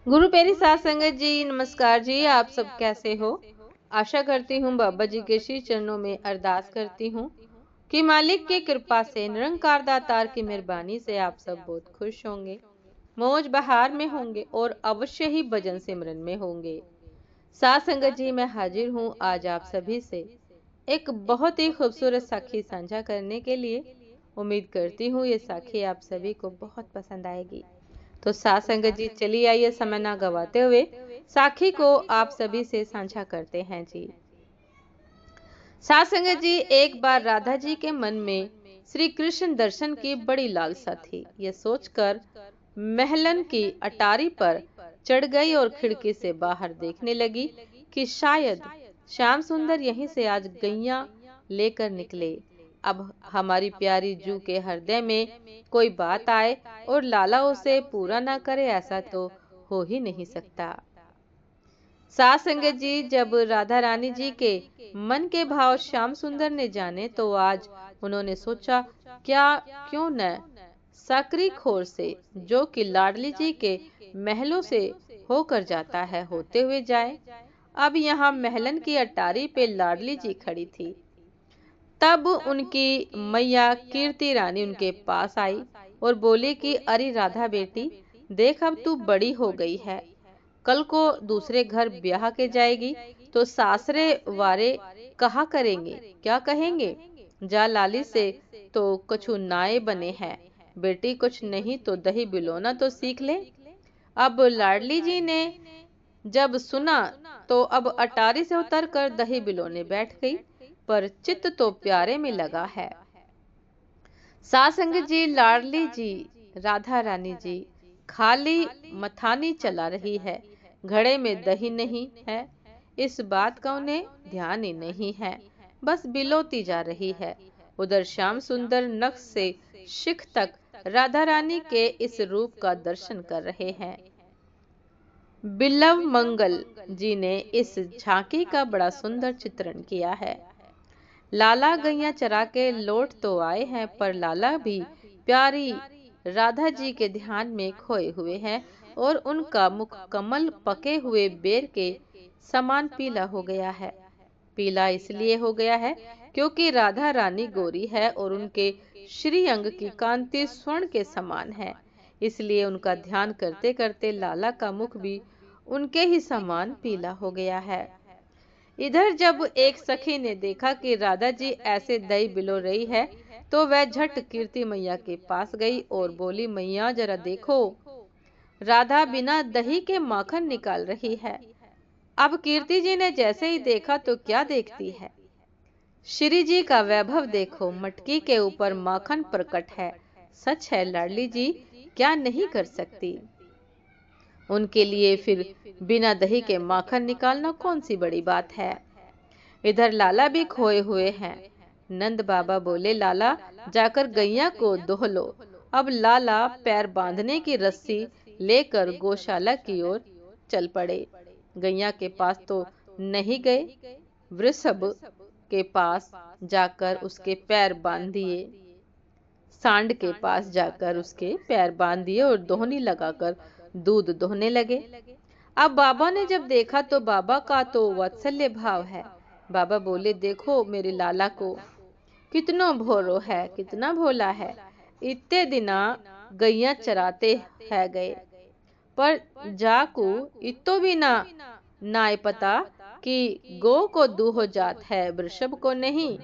गुरु प्यारी साथ संगत जी, नमस्कार जी। आप सब कैसे हो? आशा करती हूँ बाबा जी के श्री चरणों में अरदास करती हूँ कि मालिक की कृपा से, निरंकार दातार की मेहरबानी से आप सब बहुत खुश होंगे, मौज बहार में होंगे और अवश्य ही भजन सिमरन में होंगे। साथ संगत जी, मैं हाजिर हूँ आज आप सभी से एक बहुत ही खूबसूरत साखी साझा करने के लिए। उम्मीद करती हूँ ये साखी आप सभी को बहुत पसंद आएगी। तो साथ संगत जी, चलिए आइए समय ना गवाते हुए साखी को आप सभी से साझा करते हैं जी। साथ संगत जी, एक बार राधा जी के मन में श्री कृष्ण दर्शन की बड़ी लालसा थी। ये सोचकर महलन की अटारी पर चढ़ गई और खिड़की से बाहर देखने लगी कि शायद श्याम सुंदर यहीं से आज गैया लेकर निकले। अब हमारी प्यारी जू के हृदय में कोई बात आए और लाला उसे पूरा ना करे, ऐसा तो हो ही नहीं सकता। साथ संगत जी, जब राधा रानी जी के मन के भाव श्याम सुंदर ने जाने तो आज उन्होंने सोचा, क्या क्यों न सकरी खोर से, जो कि लाडली जी के महलों से होकर जाता है, होते हुए जाए। अब यहाँ महलन की अटारी पे लाडली जी खड़ी थी। तब उनकी मैया कीर्ति रानी उनके पास आई और बोली कि अरे राधा बेटी, देख अब तू बड़ी हो गई है, कल को दूसरे घर ब्याह के जाएगी तो सासरे वारे कहा करेंगे, क्या कहेंगे? जा लाली से तो कछु नाए बने हैं, बेटी कुछ नहीं तो दही बिलोना तो सीख ले। अब लाडली जी ने जब सुना तो अब अटारी से उतर कर दही बिलोने बैठ गई, पर चित्त तो प्यारे में लगा है। साथ संगत जी, लाडली जी राधा रानी जी खाली मथानी चला रही है, घड़े में दही नहीं है, इस बात का उन्हें ध्यान ही नहीं है, बस बिलोती जा रही है। उधर श्याम सुंदर नख से शिख तक राधा रानी के इस रूप का दर्शन कर रहे हैं। बिल्लव मंगल जी ने इस झांकी का बड़ा सुंदर चित्रण किया है। लाला गैया चरा के लौट तो आए हैं, पर लाला भी प्यारी राधा जी के ध्यान में खोए हुए हैं और उनका मुख कमल पके हुए बेर के समान पीला हो गया है। पीला इसलिए हो गया है क्योंकि राधा रानी गोरी है और उनके श्रीअंग की कांति स्वर्ण के समान है, इसलिए उनका ध्यान करते करते लाला का मुख भी उनके ही समान पीला हो गया है। इधर जब एक सखी ने देखा कि राधा जी ऐसे दही बिलो रही है तो वह झट कीर्ति मैया के पास गई और बोली, मैया जरा देखो, राधा बिना दही के माखन निकाल रही है। अब कीर्ति जी ने जैसे ही देखा तो क्या देखती है, श्री जी का वैभव देखो, मटकी के ऊपर माखन प्रकट है। सच है लाडली जी क्या नहीं कर सकती, उनके लिए फिर बिना दही के माखन निकालना कौन सी बड़ी बात है। इधर लाला भी खोए हुए हैं। नंद बाबा बोले, लाला जाकर गैया को दोह लो। अब लाला पैर बांधने की रस्सी लेकर गौशाला की ओर चल पड़े। गैया के पास तो नहीं गए, वृषभ के पास जाकर उसके पैर बांध दिए, सांड के पास जाकर उसके पैर बांध दिए और दोहनी लगाकर दूध दोहने लगे। अब बाबा ने जब देखा तो बाबा का तो वात्सल्य भाव है। बाबा बोले, देखो मेरे लाला को, कितना भोरो है, कितना भोला है। इतने दिना गैया चराते है गए, पर जाकू इतो भी ना नाय पता कि गो को दूहो जात है, वृषभ को नहीं।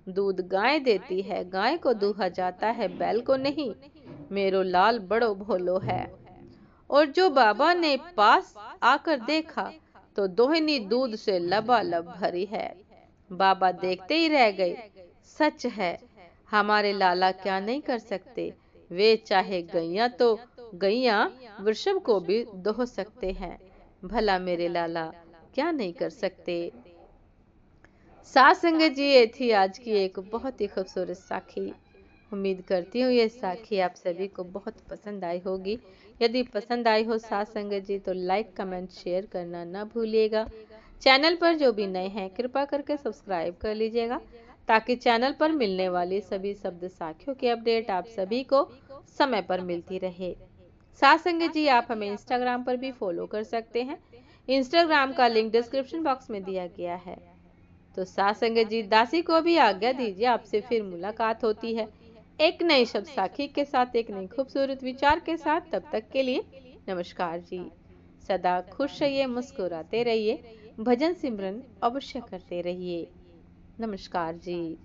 दूध गाय देती है, गाय को दूहा जाता है, बैल को नहीं। मेरो लाल बड़ो भोलो है। और जो बाबा ने पास आकर देखा तो दोहिनी दूध से लबालब भरी है। बाबा देखते ही रह गए। सच है, हमारे लाला क्या नहीं कर सकते, वे चाहे गैया तो गैया वृषभ को भी दोह सकते हैं, भला मेरे लाला क्या नहीं कर सकते। साथ संगत जी, ये थी आज की एक बहुत ही खूबसूरत साखी। उम्मीद करती हूँ ये साखी आप सभी को बहुत पसंद आई होगी। यदि पसंद आई हो साथ संगत जी तो लाइक कमेंट शेयर करना ना भूलिएगा। चैनल पर जो भी नए हैं कृपा करके सब्सक्राइब कर लीजिएगा, ताकि चैनल पर मिलने वाली सभी शब्द साखियों की अपडेट आप सभी को समय पर मिलती रहे। साथ संगत जी आप हमें इंस्टाग्राम पर भी फॉलो कर सकते हैं। इंस्टाग्राम का लिंक डिस्क्रिप्शन बॉक्स में दिया गया है। तो साथ संगत जी दासी को भी आज्ञा दीजिए, आपसे फिर मुलाकात होती है एक नए शब्द साखी के साथ, एक नई खूबसूरत विचार के साथ। तब तक के लिए नमस्कार जी। सदा खुश रहिए, मुस्कुराते रहिए, भजन सिमरन अवश्य करते रहिए। नमस्कार जी।